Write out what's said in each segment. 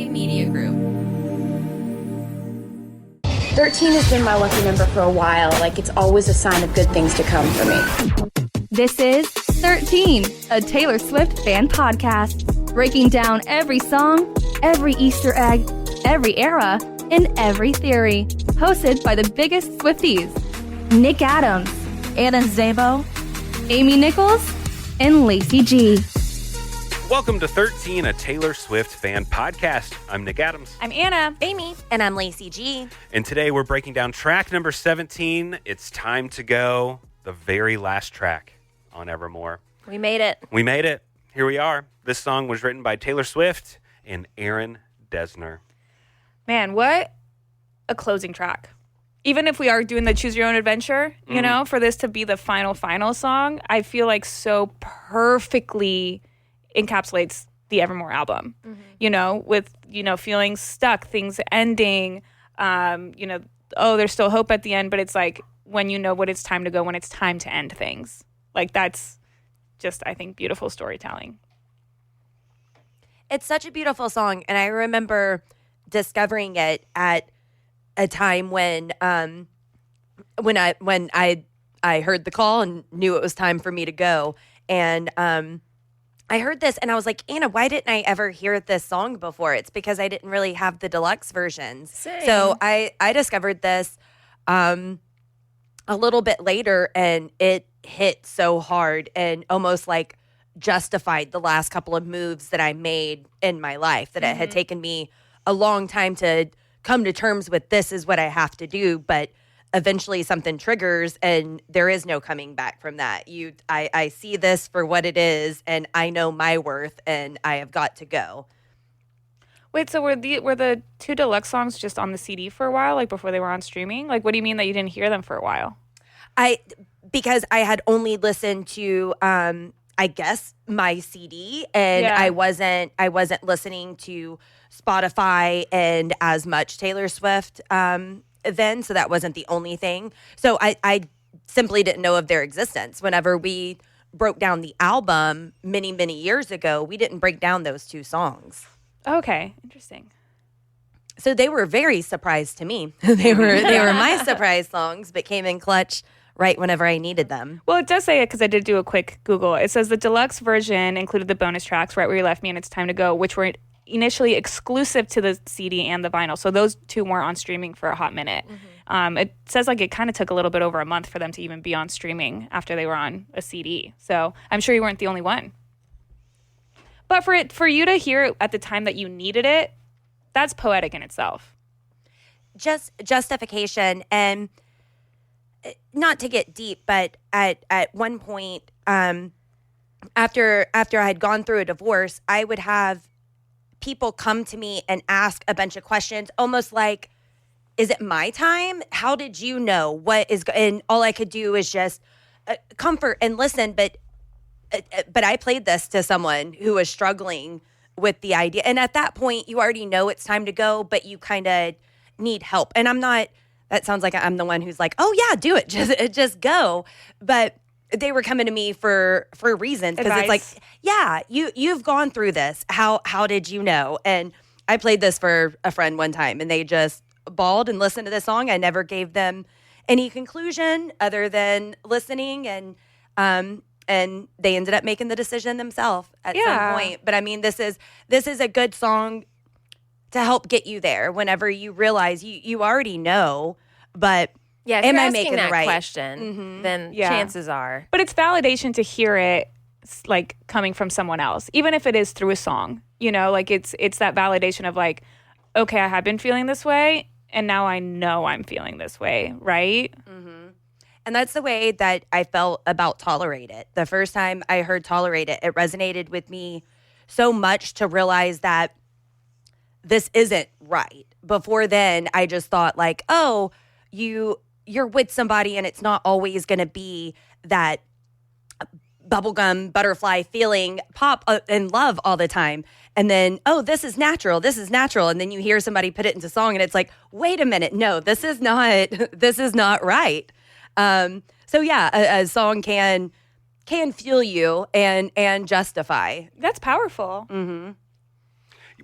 Media Group. 13 has been my lucky number for a while. Like, it's always a sign of good things to come for me. This is 13, a Taylor Swift fan podcast, breaking down every song, every Easter egg, every era, and every theory. Hosted by the biggest Swifties, Nick Adams, Anna Szabo, Amy Nichols, and Lacey G. Welcome to 13, a Taylor Swift fan podcast. I'm Nick Adams. I'm Anna. Amy. And I'm Lacey G. And today we're breaking down track number 17. It's Time to Go, the very last track on Evermore. We made it. We made it. Here we are. This song was written by Taylor Swift and Aaron Dessner. Man, what a closing track. Even if we are doing the Choose Your Own Adventure, you know, for this to be the final song, I feel like so perfectly encapsulates the Evermore album, you know, with, you know, feeling stuck, things ending, you know, oh, there's still hope at the end, but it's like when you know when it's time to go, when it's time to end things. Like, that's just, I think, beautiful storytelling. It's such a beautiful song, and I remember discovering it at a time when I heard the call and knew it was time for me to go, and I heard this and I was like, Anna, why didn't I ever hear this song before? It's because I didn't really have the deluxe versions. Same. So I discovered this a little bit later, and it hit so hard and almost like justified the last couple of moves that I made in my life, that it had taken me a long time to come to terms with. This is what I have to do, but eventually something triggers and there is no coming back from that. I see this for what it is, and I know my worth, and I have got to go. Wait, so were the two deluxe songs just on the CD for a while, like before they were on streaming? Like, what do you mean that you didn't hear them for a while? Because I had only listened to I guess my CD, and I wasn't listening to Spotify and as much Taylor Swift then, so that wasn't the only thing. So I simply didn't know of their existence. Whenever we broke down the album many, many years ago, we didn't break down those two songs. Okay, interesting. So they were very surprised to me. They were my surprise songs, but came in clutch right whenever I needed them. Well, it does say it because I did do a quick Google. It says the deluxe version included the bonus tracks, Right Where You Left Me and It's Time to Go, which were initially exclusive to the CD and the vinyl. So those two weren't on streaming for a hot minute. It says like it kind of took a little bit over a month for them to even be on streaming after they were on a CD. So I'm sure you weren't the only one. But for you to hear it at the time that you needed it, that's poetic in itself. Just justification, and not to get deep, but at one point, after I had gone through a divorce, I would have people come to me and ask a bunch of questions, almost like, is it my time? How did you know what is, and all I could do is just comfort and listen. But I played this to someone who was struggling with the idea. And at that point, you already know it's time to go, but you kind of need help. And I'm not, that sounds like I'm the one who's like, oh yeah, do it. Just go. But they were coming to me for reasons, because it's like, yeah, you've gone through this. How did you know? And I played this for a friend one time, and they just bawled and listened to this song. I never gave them any conclusion other than listening, and they ended up making the decision themselves at some point. But I mean, this is a good song to help get you there whenever you realize you already know, but yeah, if am you're I asking making that the right question, then chances are. But it's validation to hear it like coming from someone else, even if it is through a song. You know, like it's that validation of like, okay, I have been feeling this way, and now I know I'm feeling this way, right? And that's the way that I felt about Tolerate It. The first time I heard Tolerate It, it resonated with me so much to realize that this isn't right. Before then, I just thought like, oh, you're with somebody and it's not always going to be that bubblegum butterfly feeling, pop and love all the time. And then, oh, this is natural. And then you hear somebody put it into song and it's like, wait a minute. No, this is not right. So yeah, a song can fuel you and justify. That's powerful.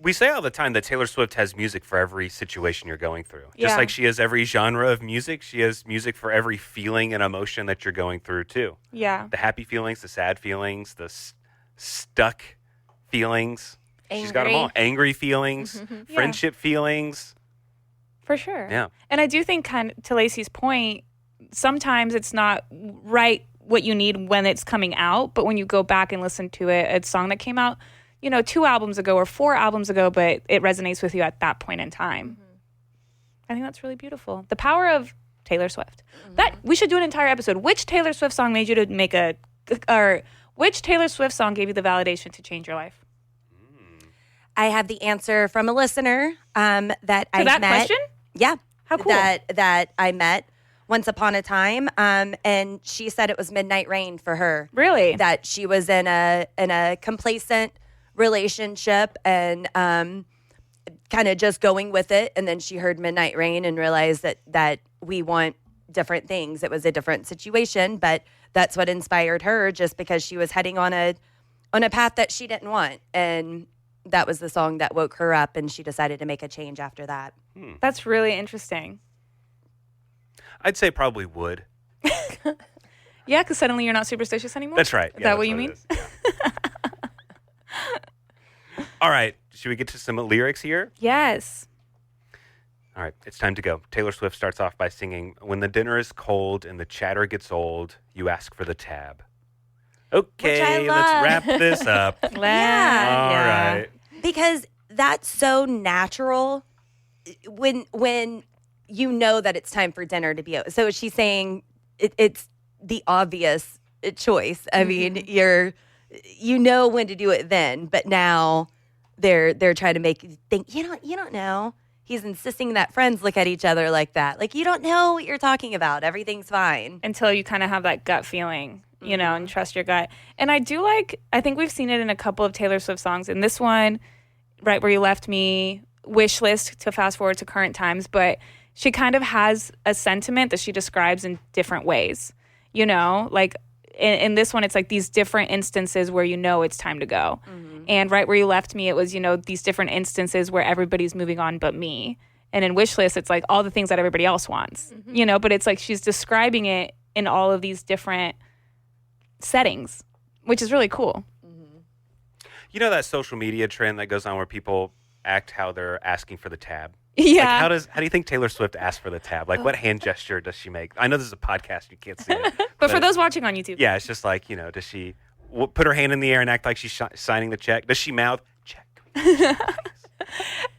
We say all the time that Taylor Swift has music for every situation you're going through. Just Yeah. like she has every genre of music, she has music for every feeling and emotion that you're going through too. Yeah. The happy feelings, the sad feelings, the stuck feelings. She's got them all. Angry feelings, friendship feelings. For sure. Yeah. And I do think, kind of to Lacey's point, sometimes it's not right what you need when it's coming out, but when you go back and listen to it, a song that came out, 2 albums ago or 4 albums ago, but it resonates with you at that point in time. I think that's really beautiful. The power of Taylor Swift. That we should do an entire episode. Which Taylor Swift song made you to make or which Taylor Swift song gave you the validation to change your life? I have the answer from a listener that I that met. question? Yeah. How cool. That I met once upon a time, and she said it was Midnight Rain for her. Really? That she was in a complacent relationship and kind of just going with it, and then she heard Midnight Rain and realized that we want different things. It was a different situation, but that's what inspired her, just because she was heading on a path that she didn't want, and that was the song that woke her up, and she decided to make a change after that. That's really interesting. I'd say probably would. Yeah, because suddenly you're not superstitious anymore? That's right. Is Yeah, that what that's you mean? it is. Yeah. All right. Should we get to some lyrics here? Yes. All right. It's time to go. Taylor Swift starts off by singing, "When the dinner is cold and the chatter gets old, you ask for the tab." Okay, let's love. wrap this up. Yeah. All Yeah. right. Because that's so natural when you know that it's time for dinner to be over. So she's saying it's the obvious choice. I mean, you know when to do it then, but now they're trying to make you think you don't know. He's insisting that friends look at each other like that. Like, you don't know what you're talking about. Everything's fine. Until you kind of have that gut feeling, and trust your gut. And I think we've seen it in a couple of Taylor Swift songs. In this one, Right Where You Left Me, Wish List, to fast forward to current times, but she kind of has a sentiment that she describes in different ways. Like in this one, it's like these different instances where it's time to go. And Right Where You Left Me, it was, these different instances where everybody's moving on but me. And in Wish List, it's like all the things that everybody else wants, but it's like she's describing it in all of these different settings, which is really cool. You know that social media trend that goes on where people act how they're asking for the tab? Yeah. Like how do you think Taylor Swift asks for the tab? Like, what hand gesture does she make? I know this is a podcast, you can't see it. But for those watching on YouTube. Yeah, it's just like, does she put her hand in the air and act like she's signing the check? Does she mouth, check?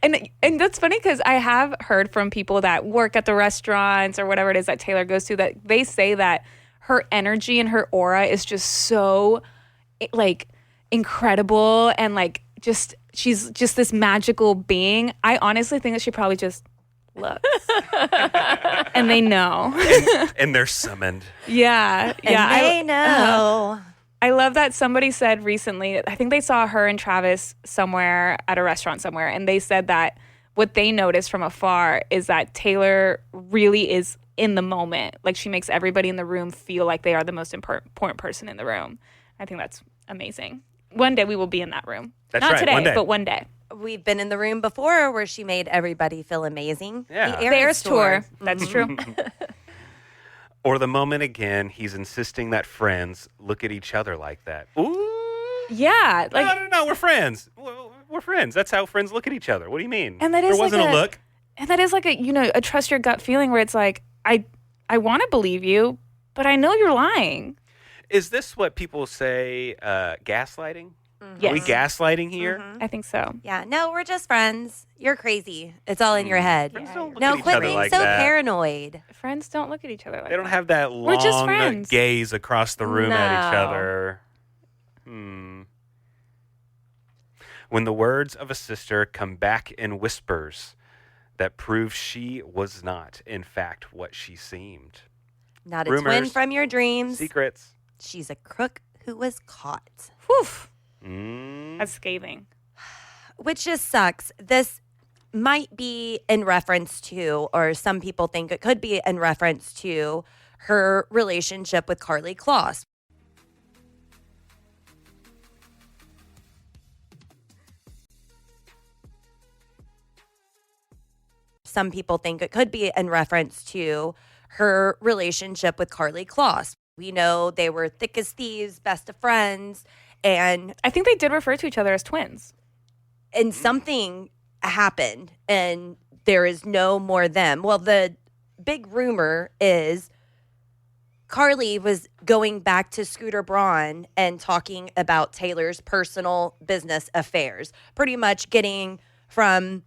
And that's funny because I have heard from people that work at the restaurants or whatever it is that Taylor goes to, that they say that her energy and her aura is just so like incredible, and like she's just this magical being. I honestly think that she probably just looks and they know. And they're summoned. Yeah. And they know. I love that somebody said recently, I think they saw her and Travis somewhere at a restaurant somewhere, and they said that what they noticed from afar is that Taylor really is in the moment. Like, she makes everybody in the room feel like they are the most important person in the room. I think that's amazing. One day we will be in that room. That's Not right, today, one day. but one day. We've been in the room before where she made everybody feel amazing. Yeah. The The Eras Eras tour. That's true. Or the moment again, he's insisting that friends look at each other like that. Ooh. Yeah. Like, No, we're friends. We're friends. That's how friends look at each other. What do you mean? And that there is wasn't like a look. And that is like a trust your gut feeling where it's like, I want to believe you, but I know you're lying. Is this what people say, gaslighting? Yes. Are we gaslighting here? I think so. Yeah, no, we're just friends. You're crazy. It's all in your head. Friends don't look No, at each quit other being like so that. paranoid. Friends don't look at each other like They don't that. have that We're just long friends. gaze across the room at each No. other. When the words of a sister come back in whispers that prove she was not, in fact, what she seemed. Not a twin Rumors. from your dreams. Secrets. She's a crook who was caught. Whew. Mm. That's scathing. Which just sucks. This might be in reference to, or some people think it could be in reference to, her relationship with Carly Kloss. some people think it could be in reference to her relationship with Carly Kloss. We know they were thick as thieves, best of friends, and I think they did refer to each other as twins. And something happened, and there is no more them. Well, the big rumor is Carly was going back to Scooter Braun and talking about Taylor's personal business affairs, pretty much getting from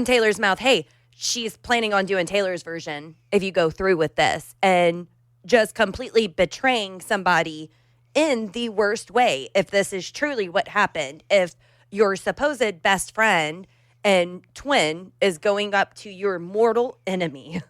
Taylor's mouth, hey, she's planning on doing Taylor's version if you go through with this, and just completely betraying somebody in the worst way. If this is truly what happened, if your supposed best friend and twin is going up to your mortal enemy,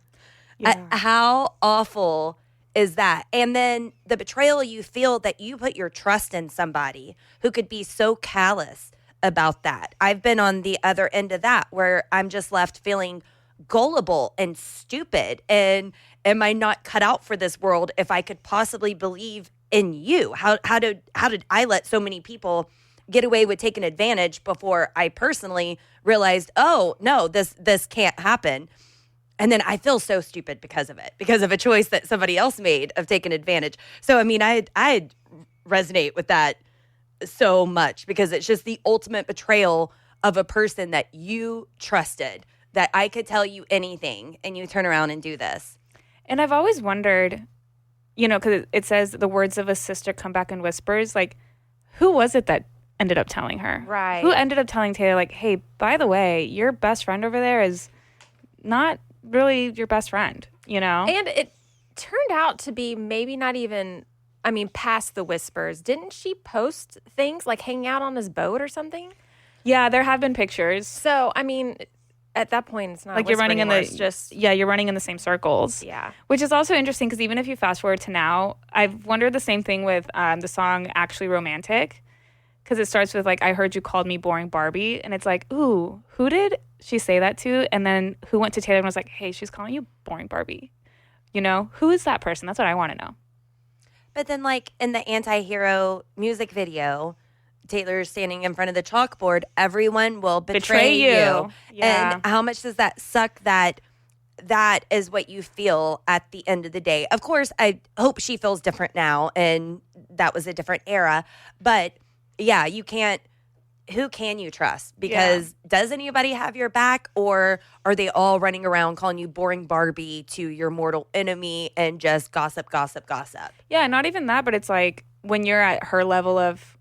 how awful is that? And then the betrayal you feel that you put your trust in somebody who could be so callous about that. I've been on the other end of that where I'm just left feeling gullible and stupid. And am I not cut out for this world if I could possibly believe in you? How did I let so many people get away with taking advantage before I personally realized, oh no, this can't happen? And then I feel so stupid because of it, because of a choice that somebody else made of taking advantage. So, I mean, I resonate with that so much because it's just the ultimate betrayal of a person that you trusted, that I could tell you anything and you turn around and do this. And I've always wondered, because it says the words of a sister come back in whispers. Like, who was it that ended up telling her? Right. Who ended up telling Taylor, like, hey, by the way, your best friend over there is not really your best friend, And it turned out to be maybe not even, past the whispers. Didn't she post things like hanging out on his boat or something? Yeah, there have been pictures. So, at that point, it's not like you're running anymore. in you're running in the same circles. Yeah. Which is also interesting because even if you fast forward to now, I've wondered the same thing with the song Actually Romantic. Because it starts with, like, I heard you called me boring Barbie. And it's like, ooh, who did she say that to? And then who went to Taylor and was like, hey, she's calling you boring Barbie. Who is that person? That's what I want to know. But then, like, in the Anti-Hero music video, Taylor's standing in front of the chalkboard, everyone will betray you. Yeah. And how much does that suck that is what you feel at the end of the day? Of course, I hope she feels different now, and that was a different era. But yeah, who can you trust? Because does anybody have your back, or are they all running around calling you boring Barbie to your mortal enemy and just gossip? Yeah, not even that, but it's like when you're at her level of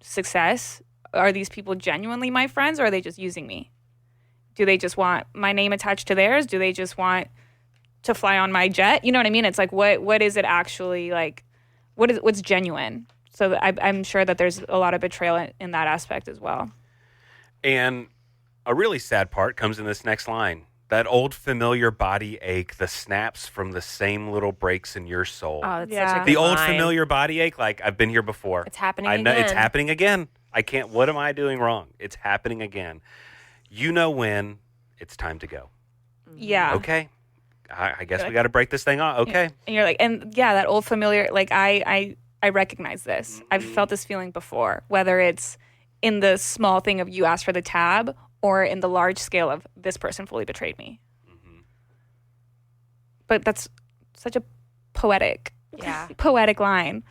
success, are these people genuinely my friends, or are they just using me? Do they just want my name attached to theirs? Do they just want to fly on my jet? You know what I mean? It's like, what is it actually like? What's genuine? So I'm sure that there's a lot of betrayal in that aspect as well. And a really sad part comes in this next line. That old familiar body ache, the snaps from the same little breaks in your soul. Oh, that's Yeah. such a The good old line. familiar body ache, like, I've been here before. It's happening I know again. it's happening again. What am I doing wrong? It's happening again. You know when it's time to go. yeah. Okay. I guess we got to break this thing off. Okay. And you're like, and yeah, that old familiar, like I recognize this. I've felt this feeling before, whether it's in the small thing of you asked for the tab or in the large scale of this person fully betrayed me. But that's such a poetic line.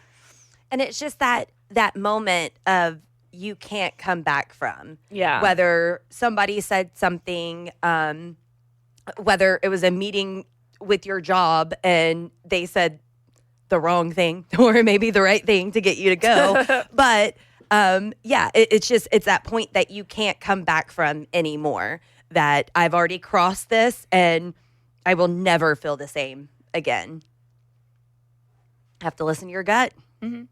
And it's just that moment of you can't come back from. Yeah. Whether somebody said something, whether it was a meeting with your job and they said the wrong thing or maybe the right thing to get you to go. But it's that point that you can't come back from anymore, that I've already crossed this and I will never feel the same again. Have to listen to your gut. Mm-hmm.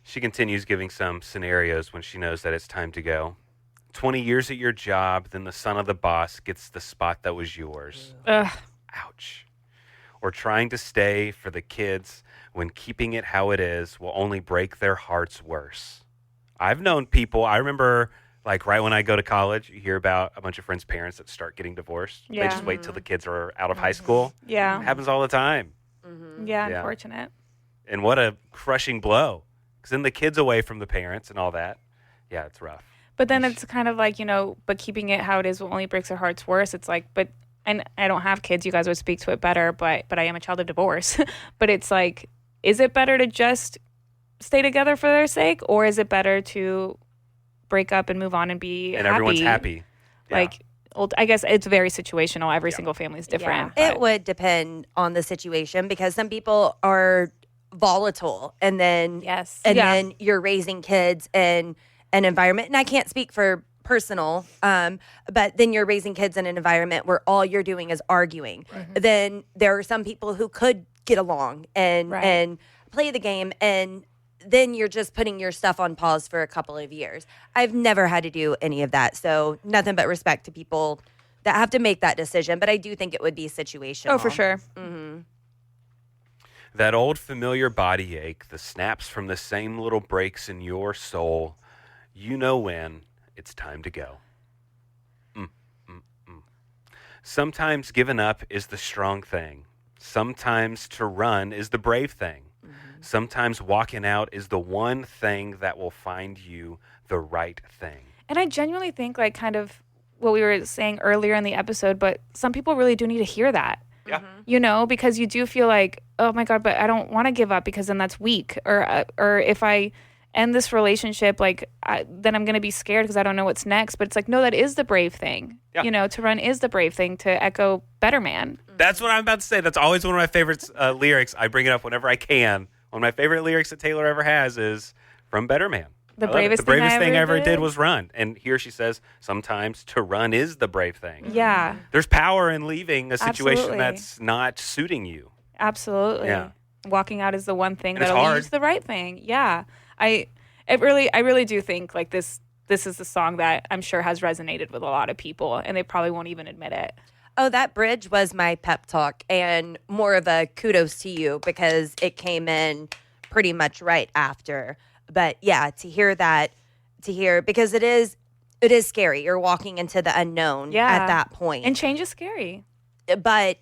She continues giving some scenarios when she knows that it's time to go. 20 years at your job, then the son of the boss gets the spot that was yours. Ugh. Ouch. Or trying to stay for the kids when keeping it how it is will only break their hearts worse. I've known people, I remember, like, right when I go to college, you hear about a bunch of friends' parents that start getting divorced. Yeah. They just wait till the kids are out of high school. Yeah. It happens all the time. Yeah, Yeah. unfortunate. And what a crushing blow. Because then the kid's away from the parents and all that. Yeah, it's rough. But then it's kind of like, but keeping it how it is only breaks our hearts worse. It's like, and I don't have kids. You guys would speak to it better, but I am a child of divorce. But it's like, is it better to just stay together for their sake, or is it better to break up and move on and be And happy? everyone's happy. Yeah. Like, I guess it's very situational. Every single family is different. It but- would depend on the situation because some people are volatile, and then Yes. then you're raising kids in an environment, and I can't speak for personal, but then you're raising kids in an environment where all you're doing is arguing. Then there are some people who could get along and play the game, and then you're just putting your stuff on pause for a couple of years. I've never had to do any of that, so nothing but respect to people that have to make that decision, but I do think it would be situational. Oh, for sure. That old familiar body ache, the snaps from the same little breaks in your soul, you know when it's time to go. Sometimes giving up is the strong thing. Sometimes to run is the brave thing. Sometimes walking out is the one thing that will find you the right thing. And I genuinely think, like, kind of what we were saying earlier in the episode, but some people really do need to hear that. Yeah. Because you do feel like, oh my God, but I don't want to give up because then that's weak. Or if I end this relationship, then I'm going to be scared because I don't know what's next. But it's like, no, that is the brave thing. Yeah. To run is the brave thing, to echo Better Man. That's what I'm about to say. That's always one of my favorite lyrics. I bring it up whenever I can. One of my favorite lyrics that Taylor ever has is from Better Man. The I love it. bravest The bravest thing thing I I ever ever did did was run. And here she says, sometimes to run is the brave thing. Yeah, There's power in leaving a situation Absolutely. that's not suiting you. absolutely. Yeah. Walking out is the one thing And it's that'll lead you hard. to the right thing. Yeah. I really do think like this is the song that I'm sure has resonated with a lot of people, and they probably won't even admit it. Oh, that bridge was my pep talk, and more of a kudos to you because it came in pretty much right after. But yeah, to hear because it is scary. You're walking into the unknown at that point. And change is scary. But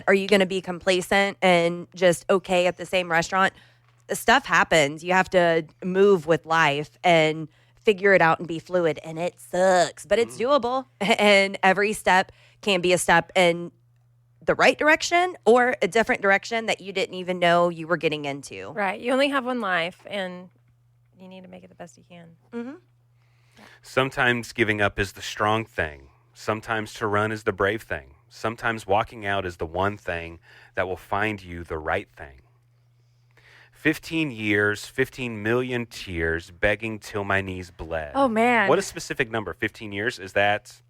are you going to be complacent and just okay at the same restaurant? Stuff happens. You have to move with life and figure it out and be fluid, and it sucks, but it's doable. And every step can be a step in the right direction or a different direction that you didn't even know you were getting into. Right. You only have one life, and you need to make it the best you can. Sometimes giving up is the strong thing. Sometimes to run is the brave thing. Sometimes walking out is the one thing that will find you the right thing. 15 years, 15 million tears, begging till my knees bled. Oh, man. What a specific number. 15 years? Is that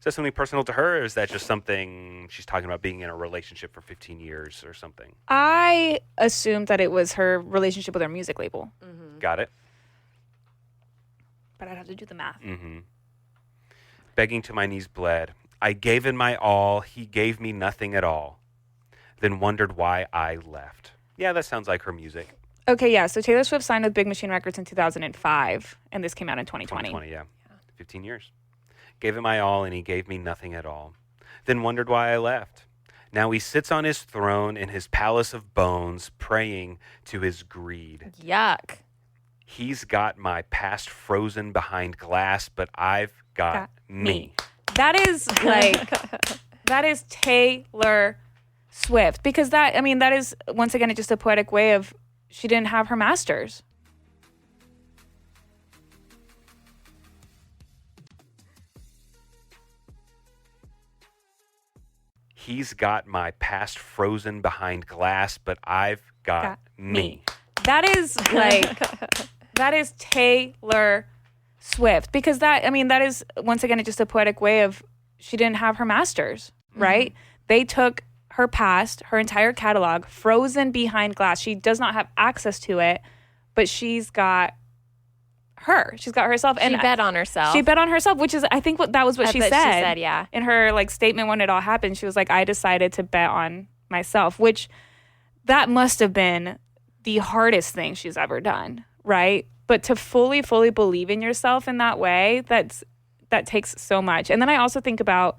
something personal to her, or is that just something she's talking about being in a relationship for 15 years or something? I assumed that it was her relationship with her music label, Got it. but I'd have to do the math. Begging till my knees bled. I gave in my all. He gave me nothing at all. Then wondered why I left. Yeah, that sounds like her music. Okay, yeah. So Taylor Swift signed with Big Machine Records in 2005, and this came out in 2020. 2020, yeah. 15 years. Gave him my all, and he gave me nothing at all. Then wondered why I left. Now he sits on his throne in his palace of bones, praying to his greed. Yuck. He's got my past frozen behind glass, but I've got me. That is that is Taylor Swift, because that is once again just a poetic way of she didn't have her masters. He's got my past frozen behind glass, but I've got me. That is that is Taylor Swift, because that is once again just a poetic way of she didn't have her masters, right? They took her past, her entire catalog, frozen behind glass. She does not have access to it, but she's got her. She's got herself. She bet on herself. She bet on herself, which is, I think, that was what she said. She said, yeah. In her statement when it all happened, she was like, I decided to bet on myself, which that must have been the hardest thing she's ever done, right? But to fully believe in yourself in that way, that takes so much. And then I also think about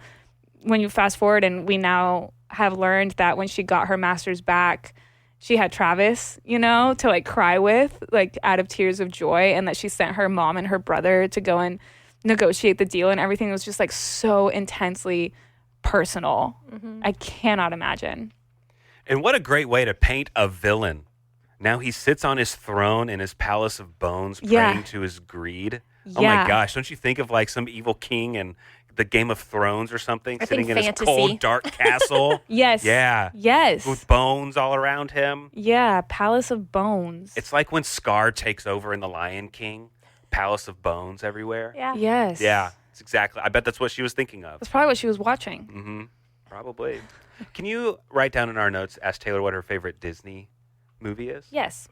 when you fast forward and we now have learned that when she got her master's back, she had Travis, you know, to like cry with, like out of tears of joy, and that she sent her mom and her brother to go and negotiate the deal, and everything was just like so intensely personal. I cannot imagine. And what a great way to paint a villain. Now he sits on his throne in his palace of bones, praying to his greed. Oh my gosh, don't you think of like some evil king in the Game of Thrones or something, sitting in his cold, dark castle? Yes. Yeah. Yes. With bones all around him. Yeah, Palace of Bones. It's like when Scar takes over in The Lion King, Palace of Bones everywhere. Yeah. Yes. Yeah, it's exactly. I bet that's what she was thinking of. That's probably what she was watching. Mm-hmm. Probably. Can you write down in our notes, ask Taylor what her favorite Disney movie is? Yes.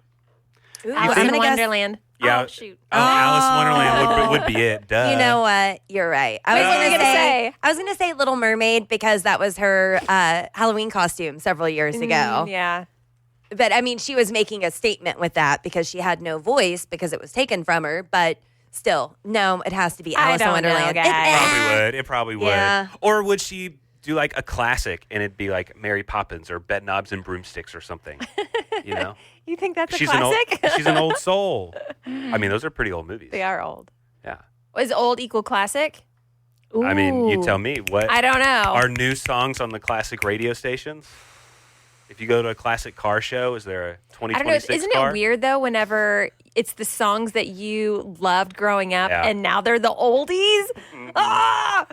Ooh, Alice I'm in gonna guess. Wonderland. Yeah. Oh, shoot. Oh, Alice in Wonderland would be it. Duh. You know what? You're right. I was What were you gonna gonna say. say? I was gonna say Little Mermaid because that was her Halloween costume several years ago. Yeah. But I mean, she was making a statement with that because she had no voice because it was taken from her. But still, no, it has to be I Alice in don't know, Wonderland. guys. It probably would. Yeah. Or would she do like a classic and it'd be like Mary Poppins or Bed Knobs and Broomsticks or something? You know? You think that's a She's classic? she's an old soul. I mean, those are pretty old movies. They are old. Yeah. Was old equal classic? I mean, you Ooh. tell me what I don't know. are new songs on the classic radio stations? If you go to a classic car show, is there a I don't know. 2026 Isn't car? it weird though? Whenever it's the songs that you loved growing up, Yeah. and now they're the oldies. Ah!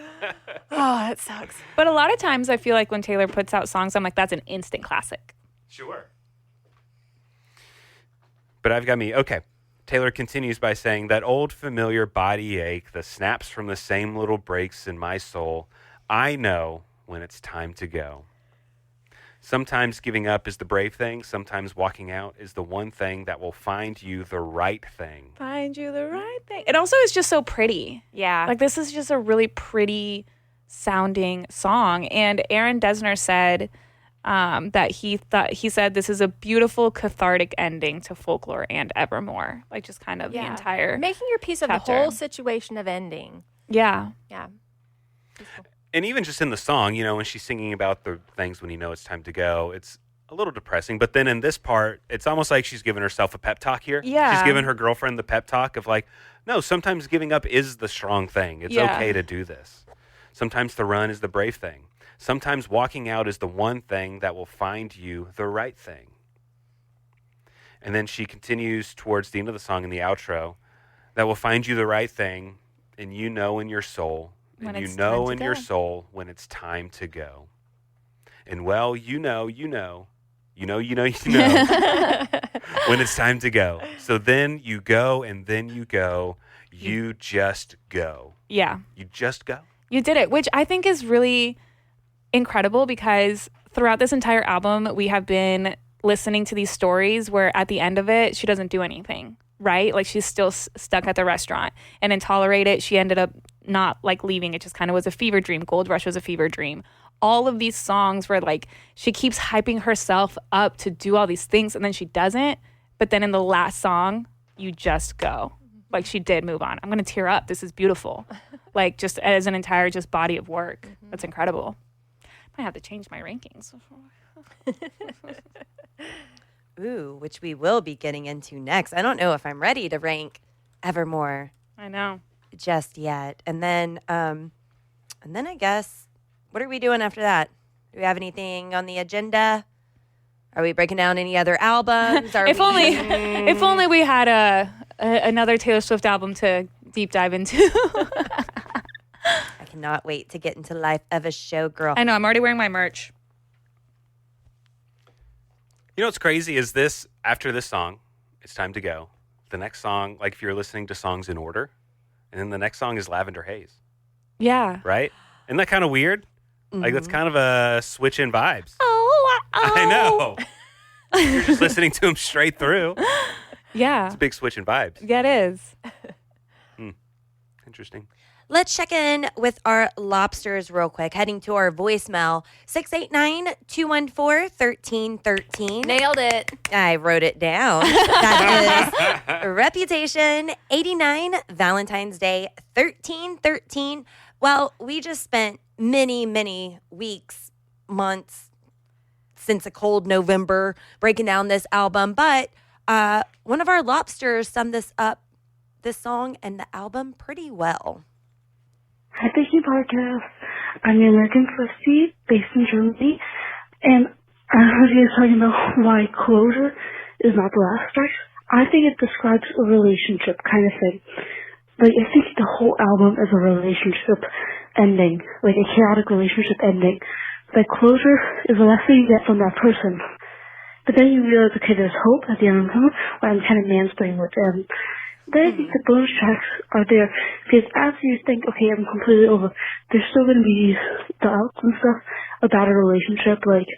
Oh, that sucks. But a lot of times I feel like when Taylor puts out songs, I'm like, that's an instant classic. Sure. But I've got me. Okay. Taylor continues by saying, that old familiar body ache, the snaps from the same little breaks in my soul, I know when it's time to go. Sometimes giving up is the brave thing. Sometimes walking out is the one thing that will find you the right thing. Find you the right thing. It also is just so pretty. Yeah. Like, this is just a really pretty sounding song. And Aaron Dessner said that he said this is a beautiful cathartic ending to Folklore and Evermore. Like, just kind of the entire. Making your piece of chapter. the whole situation of ending. Yeah. Yeah. And even just in the song, you know, when she's singing about the things when you know it's time to go, it's a little depressing. But then in this part, it's almost like she's giving herself a pep talk here. Yeah. She's giving her girlfriend the pep talk of like, no, sometimes giving up is the strong thing. It's okay to do this. Sometimes the run is the brave thing. Sometimes walking out is the one thing that will find you the right thing. And then she continues towards the end of the song in the outro, that will find you the right thing, and you know in your soul, When and you it's know time to in your go. soul when it's time to go. And well, you know when it's time to go. So then you go, and then you go. You just go. Yeah. You just go. You did it, which I think is really incredible because throughout this entire album, we have been listening to these stories where at the end of it, she doesn't do anything, right? Like, she's still stuck at the restaurant. And in Tolerate It, she ended up not like leaving. It just kind of was a fever dream. Gold Rush was a fever dream. All of these songs where like she keeps hyping herself up to do all these things and then she doesn't. But then in the last song, you just go. Like, she did move on. I'm going to tear up. This is beautiful. Like, just as an entire just body of work. That's incredible. I have to change my rankings. Ooh, which we will be getting into next. I don't know if I'm ready to rank Evermore I know. just yet. And then I guess, what are we doing after that? Do we have anything on the agenda? Are we breaking down any other albums? If only we had another Taylor Swift album to deep dive into. I cannot wait to get into Life of a Showgirl. I know. I'm already wearing my merch. You know what's crazy is this, after this song, it's time to go. The next song, like if you're listening to songs in order, and then the next song is Lavender Haze, Yeah. right? Isn't that kind of weird? Like, that's kind of a switch in vibes. Oh. I know. You're just listening to them straight through. Yeah. It's a big switch in vibes. Yeah, it is. Interesting. Let's check in with our lobsters real quick. Heading to our voicemail, 689-214-1313. Nailed it. I wrote it down. That is Reputation 89, Valentine's Day 1313. Well, we just spent many, many weeks, months since a cold November breaking down this album. But one of our lobsters summed this song and the album pretty well. Hi, thank you, podcast. I'm an American Swiftie based in Germany, and I heard you talking about why Closure is not the last track. I think it describes a relationship kind of thing. Like, I think the whole album is a relationship ending, like a chaotic relationship ending. Like, closure is the last thing you get from that person. But then you realize, okay, there's hope at the end of the tunnel, where I'm kind of mansplaining with them. Then I think the bonus tracks are there, because after you think, okay, I'm completely over, there's still going to be thoughts and stuff about a relationship, like,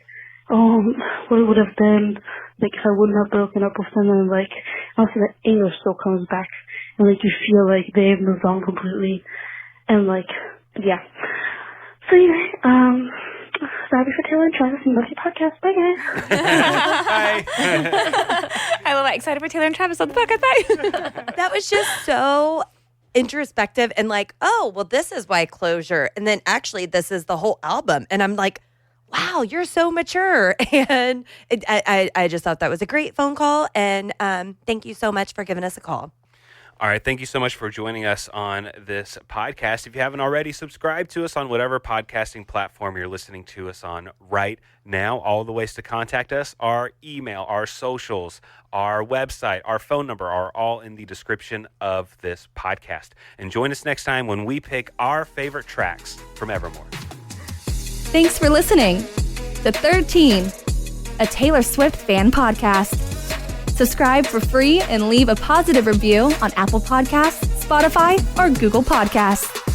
what it would have been, like, if I wouldn't have broken up with them, and, like, also the anger still comes back, and, like, you feel like they've moved on completely, and, like, yeah. So, anyway, sorry for Taylor and Travis and love your podcast. Bye, guys. Bye. I love it. Excited for Taylor and Travis on the podcast. Bye. That was just so introspective and like, oh, well, this is why Closure. And then actually, this is the whole album. And I'm like, wow, you're so mature. And I just thought that was a great phone call. And thank you so much for giving us a call. All right, thank you so much for joining us on this podcast. If you haven't already, subscribe to us on whatever podcasting platform you're listening to us on right now. All the ways to contact us, our email, our socials, our website, our phone number are all in the description of this podcast. And join us next time when we pick our favorite tracks from Evermore. Thanks for listening to 13, a Taylor Swift fan podcast. Subscribe for free and leave a positive review on Apple Podcasts, Spotify, or Google Podcasts.